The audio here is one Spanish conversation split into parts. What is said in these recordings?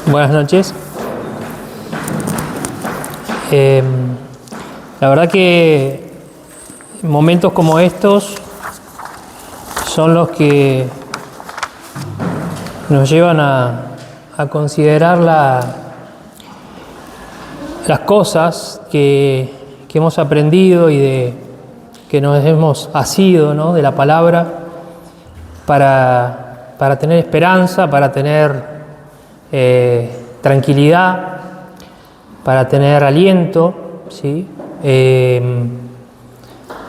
Buenas noches. La verdad que momentos como estos son los que nos llevan a considerar las cosas que hemos aprendido y que nos hemos asido, ¿no?, de la palabra para tener esperanza, para tener tranquilidad, para tener aliento, ¿sí?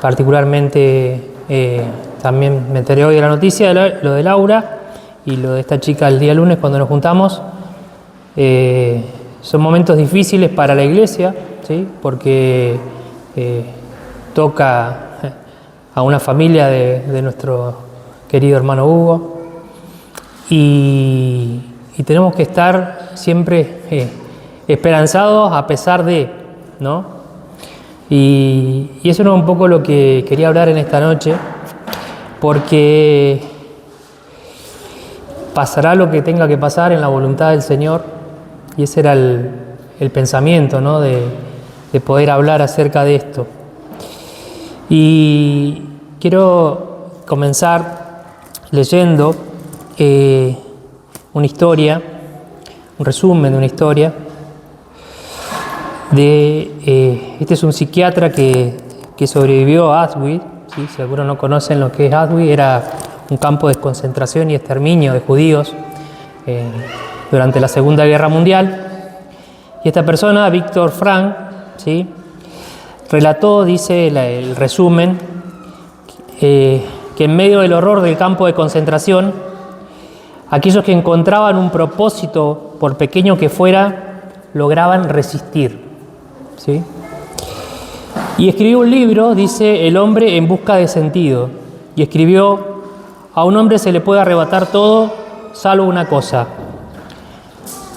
Particularmente también me enteré hoy de la noticia de lo de Laura y lo de esta chica el día lunes cuando nos juntamos. Son momentos difíciles para la iglesia, ¿sí? Porque toca a una familia de nuestro querido hermano Hugo y tenemos que estar siempre esperanzados a pesar de, ¿no? Y eso era un poco lo que quería hablar en esta noche, porque pasará lo que tenga que pasar en la voluntad del Señor, y ese era el pensamiento, ¿no?, de poder hablar acerca de esto. Y quiero comenzar leyendo una historia, un resumen de una historia este es un psiquiatra que sobrevivió a Auschwitz, ¿sí? Si algunos no conocen lo que es Auschwitz, era un campo de concentración y exterminio de judíos durante la Segunda Guerra Mundial. Y esta persona, Viktor Frankl, ¿sí?, relató, dice el resumen, que en medio del horror del campo de concentración, aquellos que encontraban un propósito, por pequeño que fuera, lograban resistir, ¿sí? Y escribió un libro, dice, El hombre en busca de sentido. Y escribió: a un hombre se le puede arrebatar todo, salvo una cosa,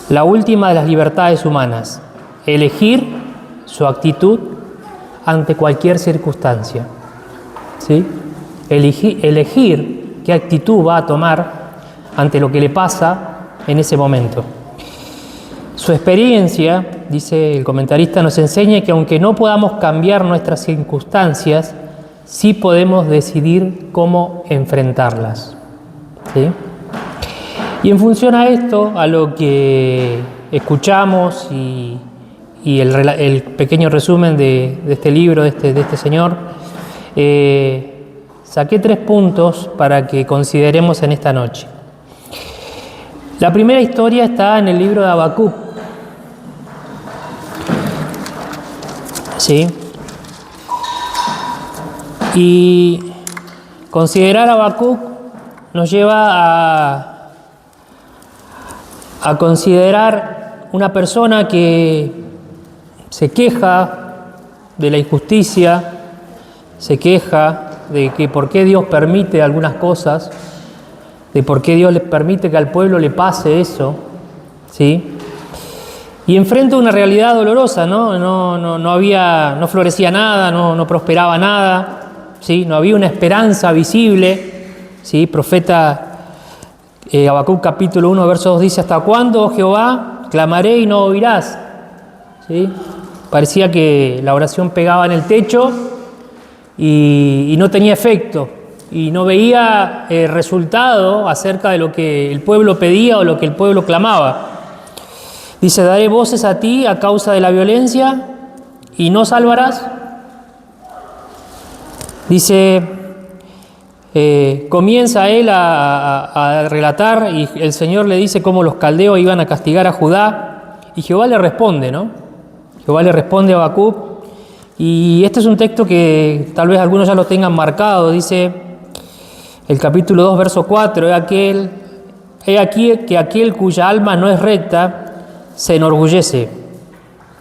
la última de las libertades humanas: elegir su actitud ante cualquier circunstancia, ¿sí? Elegir qué actitud va a tomar ante lo que le pasa en ese momento. Su experiencia, dice el comentarista, nos enseña que aunque no podamos cambiar nuestras circunstancias, sí podemos decidir cómo enfrentarlas, ¿sí? Y en función a esto, a lo que escuchamos y el pequeño resumen de este libro, de este señor, saqué 3 puntos para que consideremos en esta noche. La primera historia está en el libro de Habacuc, ¿sí? Y considerar a Habacuc nos lleva a considerar una persona que se queja de la injusticia, se queja de que por qué Dios permite algunas cosas, de por qué Dios le permite que al pueblo le pase eso, ¿sí? Y enfrenta una realidad dolorosa, ¿no? No florecía nada, no prosperaba nada, ¿sí? No había una esperanza visible, ¿sí? Profeta Habacuc capítulo 1, verso 2 dice: ¿hasta cuándo, oh Jehová, clamaré y no oirás? ¿Sí? Parecía que la oración pegaba en el techo y no tenía efecto, y no veía resultado acerca de lo que el pueblo pedía o lo que el pueblo clamaba. Dice: daré voces a ti a causa de la violencia y no salvarás. Dice, comienza él a relatar, y el Señor le dice cómo los caldeos iban a castigar a Judá, y Jehová le responde, ¿no? Jehová le responde a Habacuc, y este es un texto que tal vez algunos ya lo tengan marcado. Dice el capítulo 2, verso 4, he aquí que aquel cuya alma no es recta se enorgullece,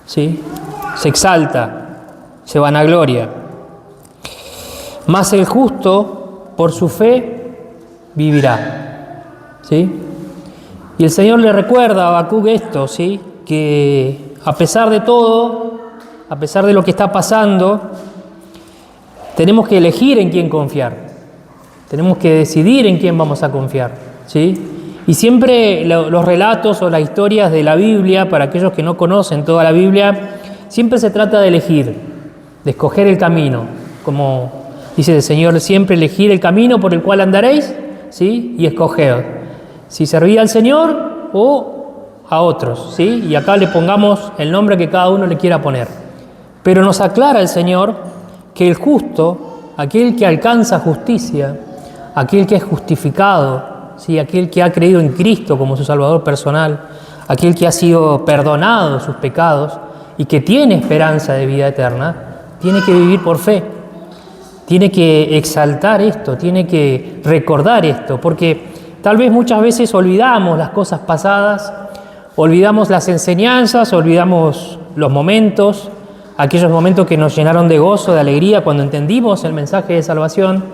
¿sí? Se exalta, se vanagloria. Mas el justo por su fe vivirá, ¿sí? Y el Señor le recuerda a Habacuc esto, ¿sí? Que a pesar de todo, a pesar de lo que está pasando, tenemos que elegir en quién confiar. Tenemos que decidir en quién vamos a confiar, ¿sí? Y siempre los relatos o las historias de la Biblia, para aquellos que no conocen toda la Biblia, siempre se trata de elegir, de escoger el camino. Como dice el Señor, siempre elegir el camino por el cual andaréis, ¿sí? Y escoger si servía al Señor o a otros, ¿sí? Y acá le pongamos el nombre que cada uno le quiera poner. Pero nos aclara el Señor que el justo, aquel que alcanza justicia, aquel que es justificado, ¿sí? Aquel que ha creído en Cristo como su Salvador personal, aquel que ha sido perdonado de sus pecados y que tiene esperanza de vida eterna, tiene que vivir por fe, tiene que exaltar esto, tiene que recordar esto, porque tal vez muchas veces olvidamos las cosas pasadas, olvidamos las enseñanzas, olvidamos los momentos, aquellos momentos que nos llenaron de gozo, de alegría cuando entendimos el mensaje de salvación,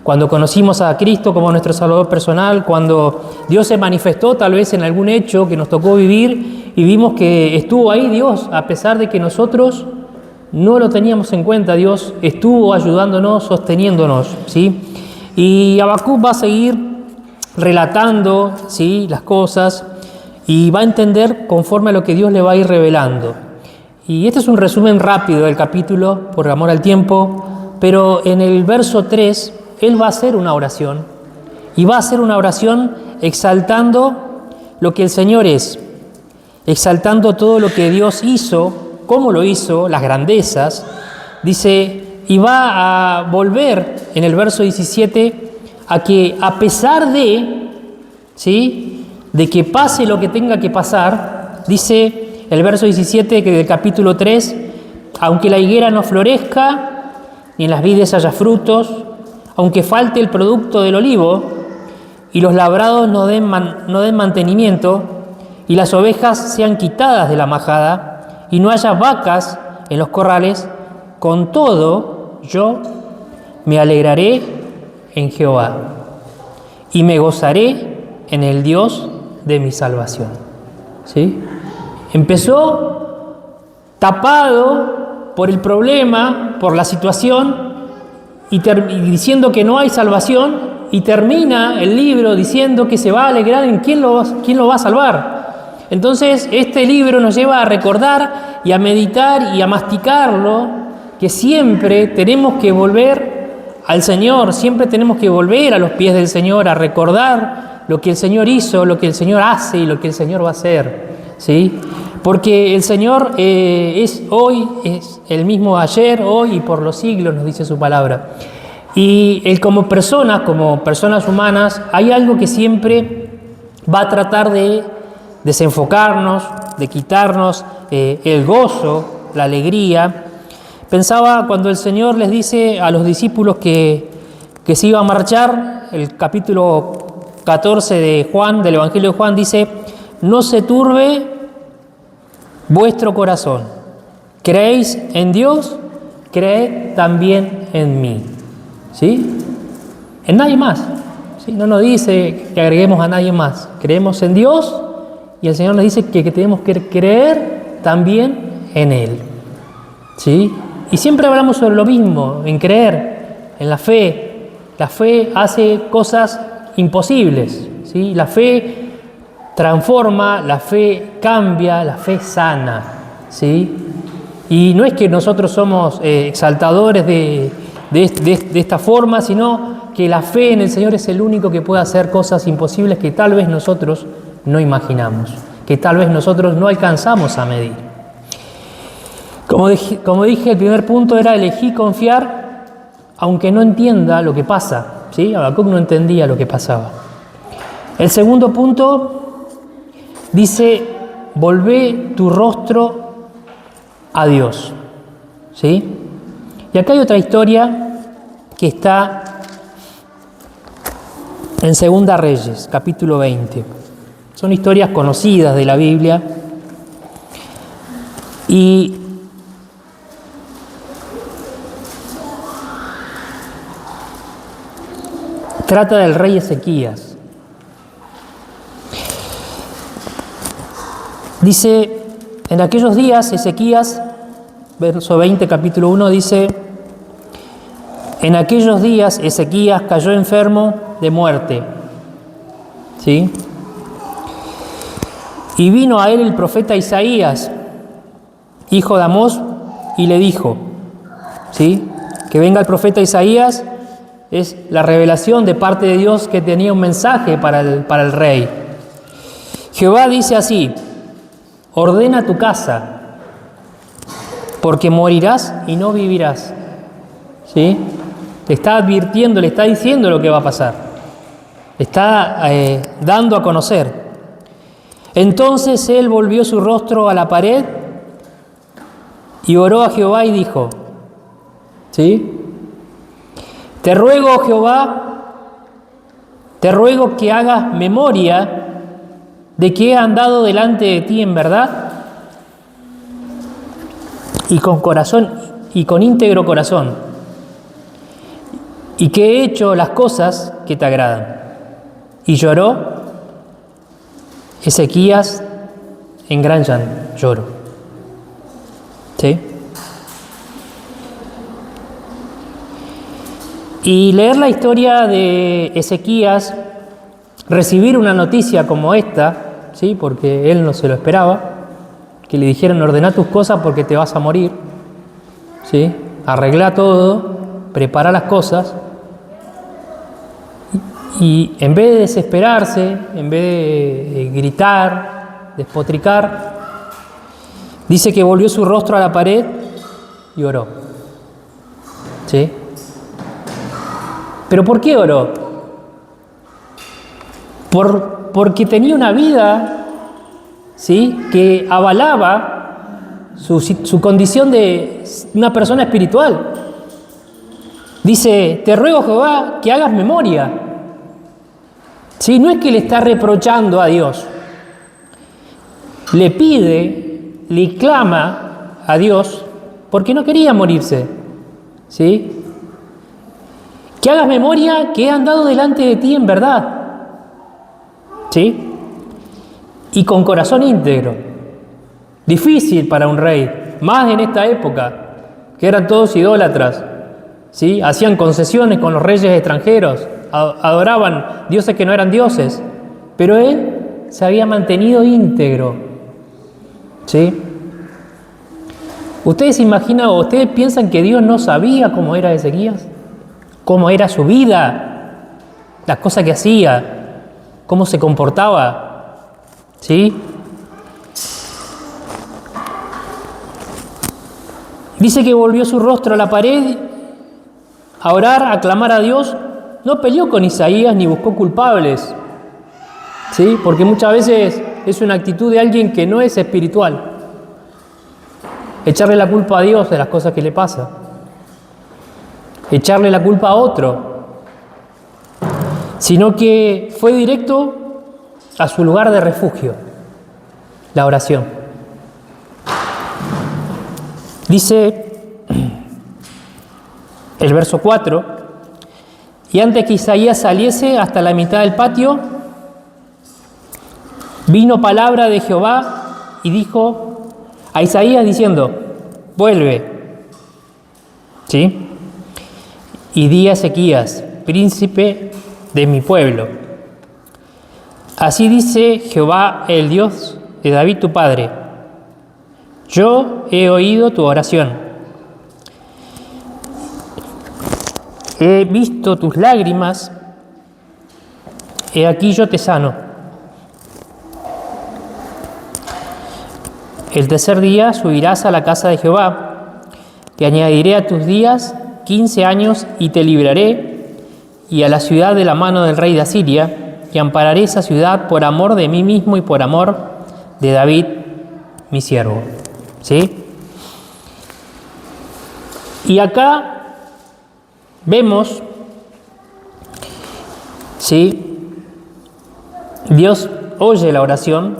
cuando conocimos a Cristo como nuestro Salvador personal, cuando Dios se manifestó tal vez en algún hecho que nos tocó vivir y vimos que estuvo ahí Dios, a pesar de que nosotros no lo teníamos en cuenta. Dios estuvo ayudándonos, sosteniéndonos, ¿sí? Y Habacuc va a seguir relatando, ¿sí?, las cosas y va a entender conforme a lo que Dios le va a ir revelando. Y este es un resumen rápido del capítulo, por amor al tiempo, pero en el verso 3 él va a hacer una oración, y va a hacer una oración exaltando lo que el Señor es, exaltando todo lo que Dios hizo, cómo lo hizo, las grandezas. Dice, y va a volver en el verso 17 a que a pesar de, ¿sí?, de que pase lo que tenga que pasar, dice el verso 17 que del capítulo 3, aunque la higuera no florezca, ni en las vides haya frutos, aunque falte el producto del olivo, y los labrados no den mantenimiento, y las ovejas sean quitadas de la majada, y no haya vacas en los corrales, con todo yo me alegraré en Jehová, y me gozaré en el Dios de mi salvación. ¿Sí? Empezó tapado por el problema, por la situación, y diciendo que no hay salvación, y termina el libro diciendo que se va a alegrar en quién lo va a salvar. Entonces este libro nos lleva a recordar y a meditar y a masticarlo, que siempre tenemos que volver al Señor, siempre tenemos que volver a los pies del Señor, a recordar lo que el Señor hizo, lo que el Señor hace y lo que el Señor va a hacer, ¿sí? Porque el Señor es el mismo ayer, hoy y por los siglos, nos dice su palabra. Y Él como personas humanas, hay algo que siempre va a tratar de desenfocarnos, de quitarnos el gozo, la alegría. Pensaba cuando el Señor les dice a los discípulos que se iba a marchar, el capítulo 14 de Juan, del Evangelio de Juan, dice: no se turbe vuestro corazón. ¿Creéis en Dios? Creed también en mí. ¿Sí? En nadie más. ¿Sí? No nos dice que agreguemos a nadie más. Creemos en Dios y el Señor nos dice que tenemos que creer también en Él. ¿Sí? Y siempre hablamos sobre lo mismo, en creer, en la fe. La fe hace cosas imposibles. ¿Sí? La fe transforma, la fe cambia, la fe sana, ¿sí? Y no es que nosotros somos exaltadores de esta forma, sino que la fe en el Señor es el único que puede hacer cosas imposibles que tal vez nosotros no imaginamos, que tal vez nosotros no alcanzamos a medir. Como dije, el primer punto era elegir confiar, aunque no entienda lo que pasa, ¿sí? Habacuc no entendía lo que pasaba. El segundo punto dice: volvé tu rostro a Dios. ¿Sí? Y acá hay otra historia que está en Segunda Reyes, capítulo 20. Son historias conocidas de la Biblia. Y trata del rey Ezequías. Dice, en aquellos días, Ezequías, verso 20, capítulo 1, dice: en aquellos días Ezequías cayó enfermo de muerte. ¿Sí? Y vino a él el profeta Isaías, hijo de Amós, y le dijo, ¿sí? Que venga el profeta Isaías es la revelación de parte de Dios que tenía un mensaje para el rey. Jehová dice así: ordena tu casa, porque morirás y no vivirás. ¿Sí? Le está advirtiendo, le está diciendo lo que va a pasar. Le está dando a conocer. Entonces él volvió su rostro a la pared y oró a Jehová y dijo, ¿sí? Te ruego, Jehová, te ruego que hagas memoria de que he andado delante de ti en verdad y con corazón y con íntegro corazón, y que he hecho las cosas que te agradan. Y lloró Ezequías en gran lloro. ¿Sí? Y leer la historia de Ezequías, recibir una noticia como esta, ¿sí? Porque él no se lo esperaba, que le dijeran ordena tus cosas porque te vas a morir, ¿sí? Arregla todo, prepara las cosas, y en vez de desesperarse, en vez de gritar, despotricar, dice que volvió su rostro a la pared y oró. ¿Sí? ¿Pero por qué oró? Porque tenía una vida, ¿sí?, que avalaba su condición de una persona espiritual. Dice, te ruego, Jehová, que hagas memoria. ¿Sí? No es que le está reprochando a Dios. Le pide, le clama a Dios porque no quería morirse. ¿Sí? Que hagas memoria que he andado delante de ti en verdad. ¿Sí? Y con corazón íntegro. Difícil para un rey, más en esta época, que eran todos idólatras. ¿Sí? Hacían concesiones con los reyes extranjeros, adoraban dioses que no eran dioses, pero él se había mantenido íntegro. ¿Sí? ¿Ustedes se imaginan o ustedes piensan que Dios no sabía cómo era Ezequías? ¿Cómo era su vida? Las cosas que hacía, cómo se comportaba. ¿Sí? Dice que volvió su rostro a la pared a orar, a clamar a Dios. No peleó con Isaías ni buscó culpables, ¿sí? Porque muchas veces es una actitud de alguien que no es espiritual. Echarle la culpa a Dios de las cosas que le pasan. Echarle la culpa a otro. Sino que fue directo a su lugar de refugio, la oración. Dice el verso 4, y antes que Isaías saliese hasta la mitad del patio, vino palabra de Jehová y dijo a Isaías diciendo, vuelve, ¿sí? Y di a Ezequías, príncipe de mi pueblo. Así dice Jehová, el Dios de David tu padre, yo he oído tu oración. He visto tus lágrimas, he aquí yo te sano. El tercer día subirás a la casa de Jehová, te añadiré a tus días 15 años y te libraré, y a la ciudad de la mano del rey de Asiria, y ampararé esa ciudad por amor de mí mismo y por amor de David, mi siervo. ¿Sí? Y acá vemos, ¿sí?, Dios oye la oración,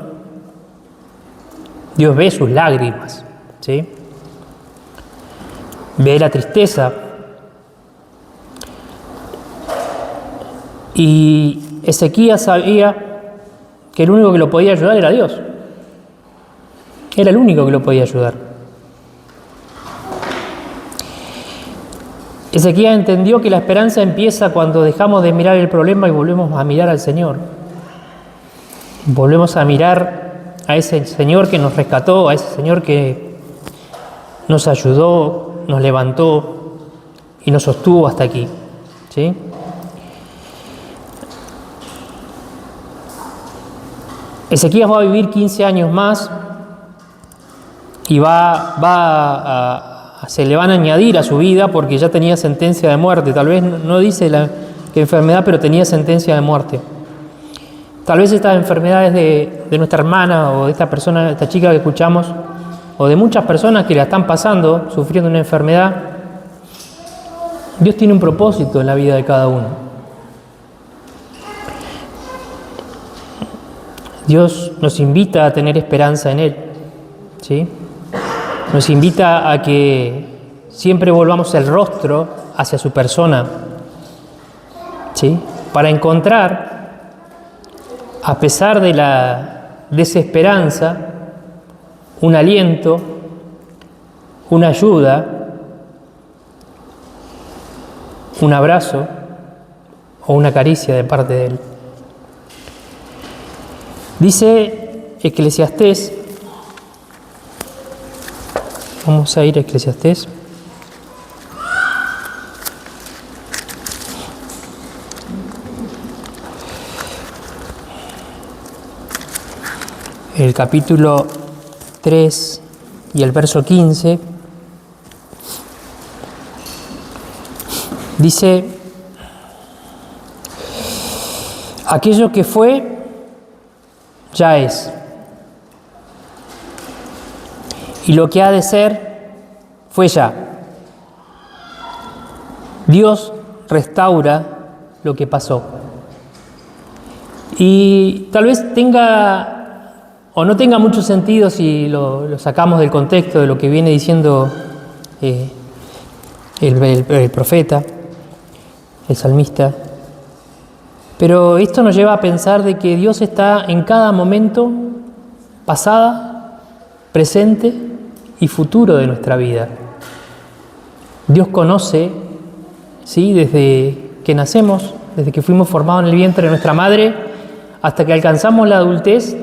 Dios ve sus lágrimas, ¿sí? Ve la tristeza. Y Ezequías sabía que el único que lo podía ayudar era Dios. Era el único que lo podía ayudar. Ezequías entendió que la esperanza empieza cuando dejamos de mirar el problema y volvemos a mirar al Señor. Volvemos a mirar a ese Señor que nos rescató, a ese Señor que nos ayudó, nos levantó y nos sostuvo hasta aquí, ¿sí? Ezequías va a vivir 15 años más y se le van a añadir a su vida porque ya tenía sentencia de muerte. Tal vez no dice que enfermedad, pero tenía sentencia de muerte. Tal vez estas enfermedades de nuestra hermana o de esta persona, de esta chica que escuchamos, o de muchas personas que la están pasando, sufriendo una enfermedad, Dios tiene un propósito en la vida de cada uno. Dios nos invita a tener esperanza en Él, ¿sí? Nos invita a que siempre volvamos el rostro hacia su persona, ¿sí? Para encontrar, a pesar de la desesperanza, un aliento, una ayuda, un abrazo o una caricia de parte de Él. Dice Eclesiastés, vamos a ir a Eclesiastés, el capítulo 3 y el verso 15, dice: aquello que fue, ya es, y lo que ha de ser, fue ya. Dios restaura lo que pasó. Y tal vez tenga o no tenga mucho sentido si lo sacamos del contexto de lo que viene diciendo el profeta, el salmista. Pero esto nos lleva a pensar de que Dios está en cada momento, pasada, presente y futuro de nuestra vida. Dios conoce, ¿sí?, desde que nacemos, desde que fuimos formados en el vientre de nuestra madre, hasta que alcanzamos la adultez,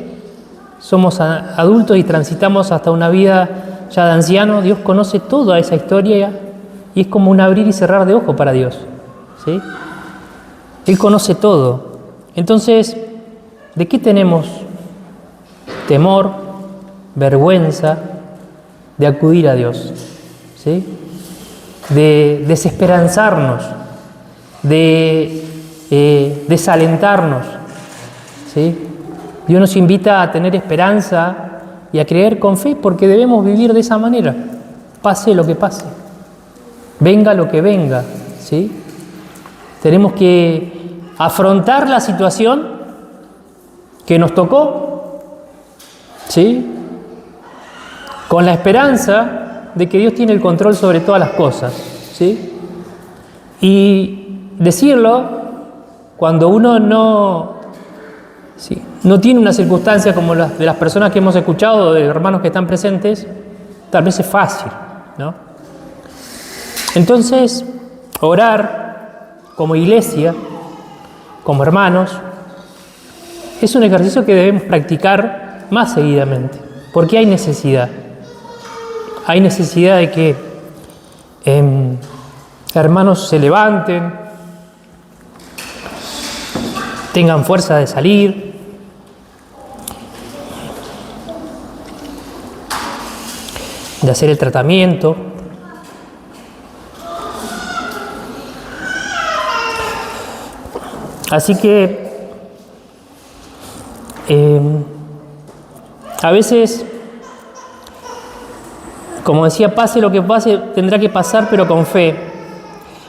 somos adultos y transitamos hasta una vida ya de anciano. Dios conoce toda esa historia y es como un abrir y cerrar de ojos para Dios, ¿sí? Él conoce todo. Entonces, ¿de qué tenemos temor, vergüenza de acudir a Dios? ¿Sí? De desesperanzarnos, de desalentarnos, ¿sí? Dios nos invita a tener esperanza y a creer con fe porque debemos vivir de esa manera, pase lo que pase, venga lo que venga, ¿sí? Tenemos que afrontar la situación que nos tocó, ¿sí?, con la esperanza de que Dios tiene el control sobre todas las cosas, ¿sí? Y decirlo cuando uno no tiene una circunstancia como la de las personas que hemos escuchado, de hermanos que están presentes, tal vez es fácil, ¿no? Entonces, orar como iglesia, como hermanos, es un ejercicio que debemos practicar más seguidamente, porque hay necesidad. Hay necesidad de que hermanos se levanten, tengan fuerza de salir, de hacer el tratamiento. Así que a veces, como decía, pase lo que pase, tendrá que pasar, pero con fe.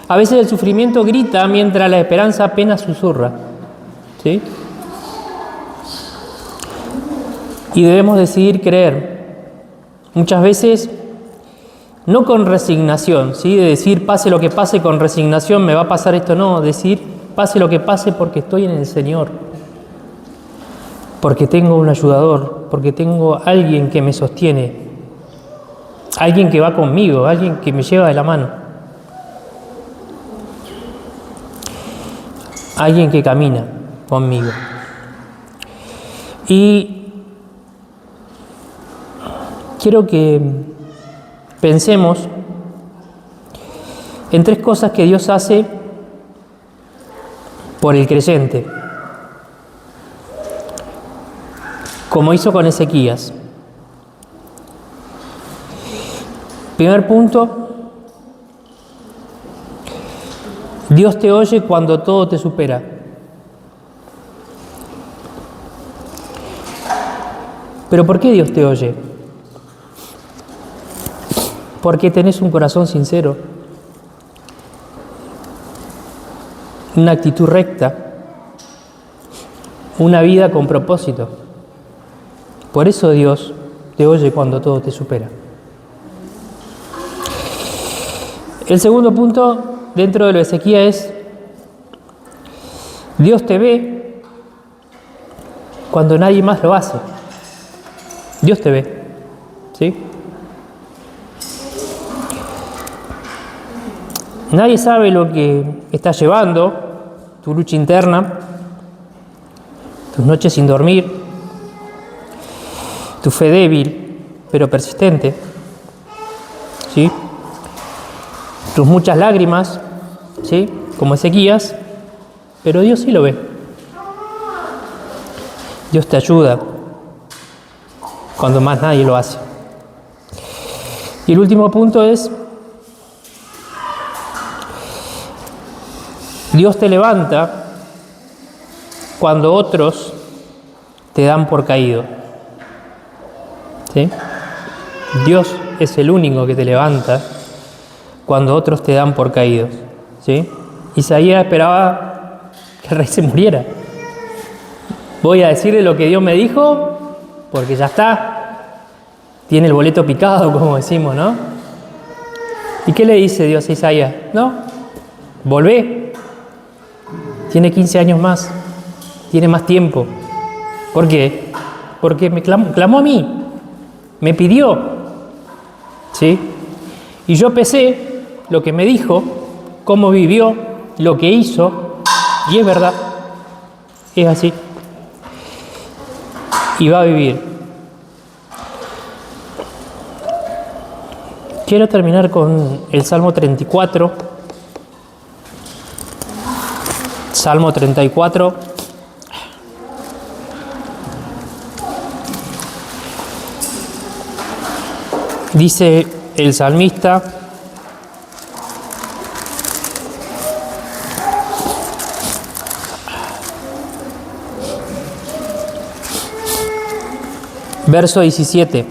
A veces el sufrimiento grita mientras la esperanza apenas susurra, ¿sí? Y debemos decidir creer. Muchas veces, no con resignación, ¿sí?, de decir pase lo que pase con resignación, me va a pasar esto, no, decir pase lo que pase porque estoy en el Señor, porque tengo un ayudador, porque tengo alguien que me sostiene, alguien que va conmigo, alguien que me lleva de la mano, alguien que camina conmigo. Y quiero que pensemos en 3 cosas que Dios hace por el creyente, como hizo con Ezequías. Primer punto, Dios te oye cuando todo te supera. ¿Pero por qué Dios te oye? Porque tenés un corazón sincero, una actitud recta, una vida con propósito. Por eso Dios te oye cuando todo te supera. El segundo punto dentro de lo de Ezequías es: Dios te ve cuando nadie más lo hace. Dios te ve, ¿sí? Nadie sabe lo que estás llevando, tu lucha interna, tus noches sin dormir, tu fe débil pero persistente, ¿sí? Tus muchas lágrimas, ¿sí? Como Ezequías, pero Dios sí lo ve. Dios te ayuda cuando más nadie lo hace. Y el último punto es: Dios te levanta cuando otros te dan por caído, ¿sí? Dios es el único que te levanta cuando otros te dan por caídos, ¿sí? Isaías esperaba que el rey se muriera. Voy a decirle lo que Dios me dijo, porque ya está, tiene el boleto picado, como decimos, ¿no? ¿Y qué le dice Dios a Isaías? No, volvé, tiene 15 años más, tiene más tiempo. ¿Por qué? Porque me clamó a mí, me pidió, ¿sí? Y yo pesé lo que me dijo, cómo vivió, lo que hizo, y es verdad, es así. Y va a vivir. Quiero terminar con el Salmo 34. Salmo 34. Dice el salmista: verso 17.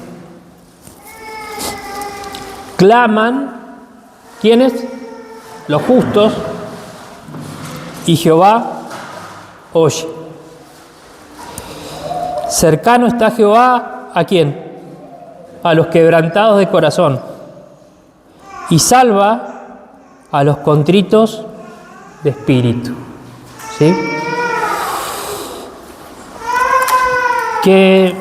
Claman, ¿quiénes? Los justos, y Jehová oye. Cercano está Jehová, ¿a quién? A los quebrantados de corazón, y salva a los contritos de espíritu, ¿sí? Que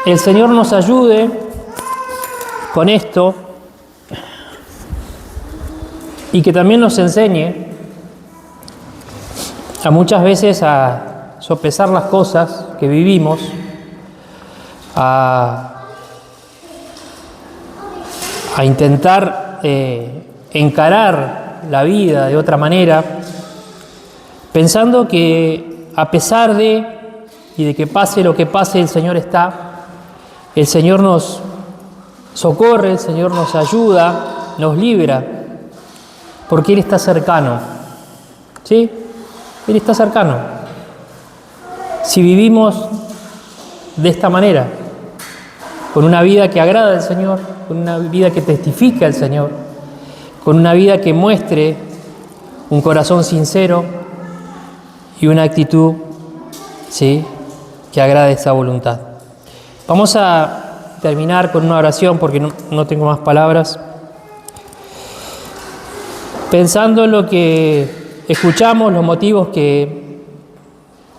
el Señor nos ayude con esto y que también nos enseñe a muchas veces a sopesar las cosas que vivimos, a intentar encarar la vida de otra manera, pensando que a pesar de y de que pase lo que pase, el Señor está, el Señor nos socorre, el Señor nos ayuda, nos libra, porque Él está cercano, ¿sí? Él está cercano. Si vivimos de esta manera, con una vida que agrada al Señor, con una vida que testifique al Señor, con una vida que muestre un corazón sincero y una actitud, ¿sí?, que agrade esa voluntad. Vamos a terminar con una oración porque no tengo más palabras. Pensando en lo que escuchamos, los motivos que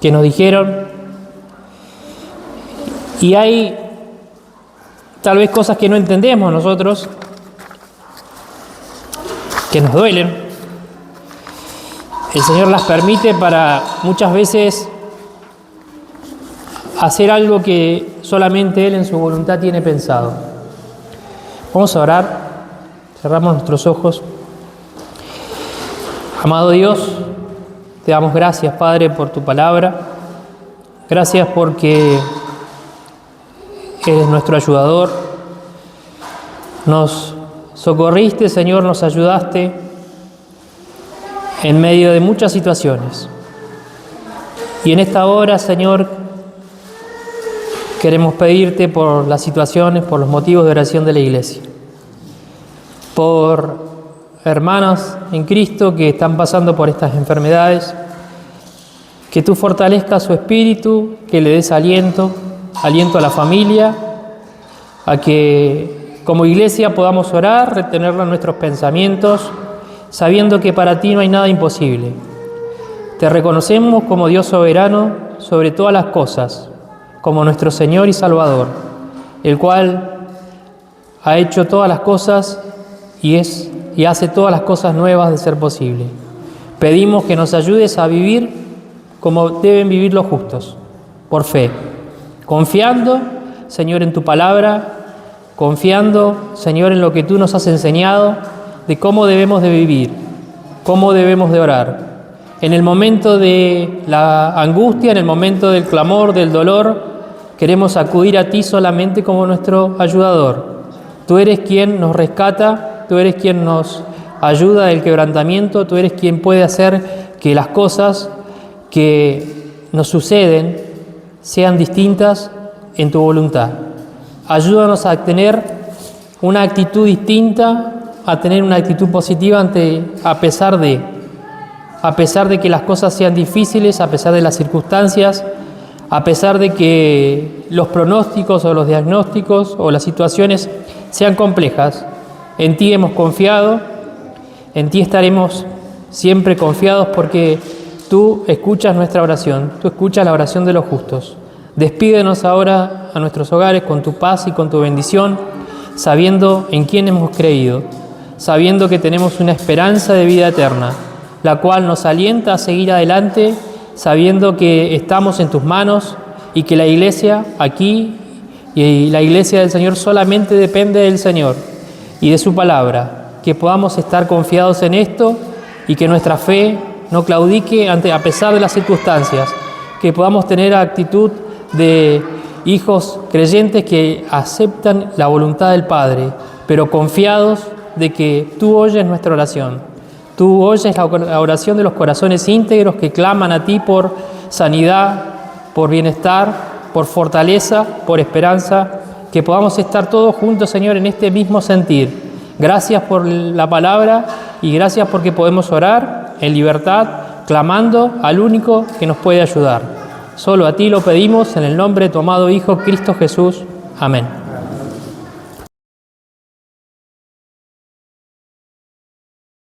nos dijeron, y hay tal vez cosas que no entendemos nosotros, que nos duelen. El Señor las permite para muchas veces hacer algo que solamente Él en su voluntad tiene pensado. Vamos a orar, cerramos nuestros ojos. Amado Dios, te damos gracias, Padre, por tu palabra. Gracias porque eres nuestro ayudador. Nos socorriste, Señor, nos ayudaste en medio de muchas situaciones. Y en esta hora, Señor, queremos pedirte por las situaciones, por los motivos de oración de la Iglesia. Por hermanos en Cristo que están pasando por estas enfermedades, que tú fortalezcas su espíritu, que le des aliento a la familia, a que como Iglesia podamos orar, retenerlo en nuestros pensamientos, sabiendo que para ti no hay nada imposible. Te reconocemos como Dios soberano sobre todas las cosas, como nuestro Señor y Salvador, el cual ha hecho todas las cosas y hace todas las cosas nuevas de ser posible. Pedimos que nos ayudes a vivir como deben vivir los justos, por fe, confiando, Señor, en tu palabra, confiando, Señor, en lo que tú nos has enseñado de cómo debemos de vivir, cómo debemos de orar. En el momento de la angustia, en el momento del clamor, del dolor, queremos acudir a ti solamente como nuestro ayudador. Tú eres quien nos rescata, tú eres quien nos ayuda del quebrantamiento, tú eres quien puede hacer que las cosas que nos suceden sean distintas en tu voluntad. Ayúdanos a tener una actitud distinta, a tener una actitud positiva a pesar de que las cosas sean difíciles, a pesar de las circunstancias, a pesar de que los pronósticos o los diagnósticos o las situaciones sean complejas. En ti hemos confiado, en ti estaremos siempre confiados porque tú escuchas nuestra oración, tú escuchas la oración de los justos. Despídenos ahora a nuestros hogares con tu paz y con tu bendición, sabiendo en quién hemos creído, sabiendo que tenemos una esperanza de vida eterna, la cual nos alienta a seguir adelante, sabiendo que estamos en tus manos y que la Iglesia aquí y la Iglesia del Señor solamente depende del Señor y de su palabra, que podamos estar confiados en esto y que nuestra fe no claudique a pesar de las circunstancias, que podamos tener actitud de hijos creyentes que aceptan la voluntad del Padre, pero confiados de que tú oyes nuestra oración. Tú oyes la oración de los corazones íntegros que claman a ti por sanidad, por bienestar, por fortaleza, por esperanza, que podamos estar todos juntos, Señor, en este mismo sentir. Gracias por la palabra y gracias porque podemos orar en libertad, clamando al único que nos puede ayudar. Solo a ti lo pedimos en el nombre de tu amado Hijo, Cristo Jesús. Amén.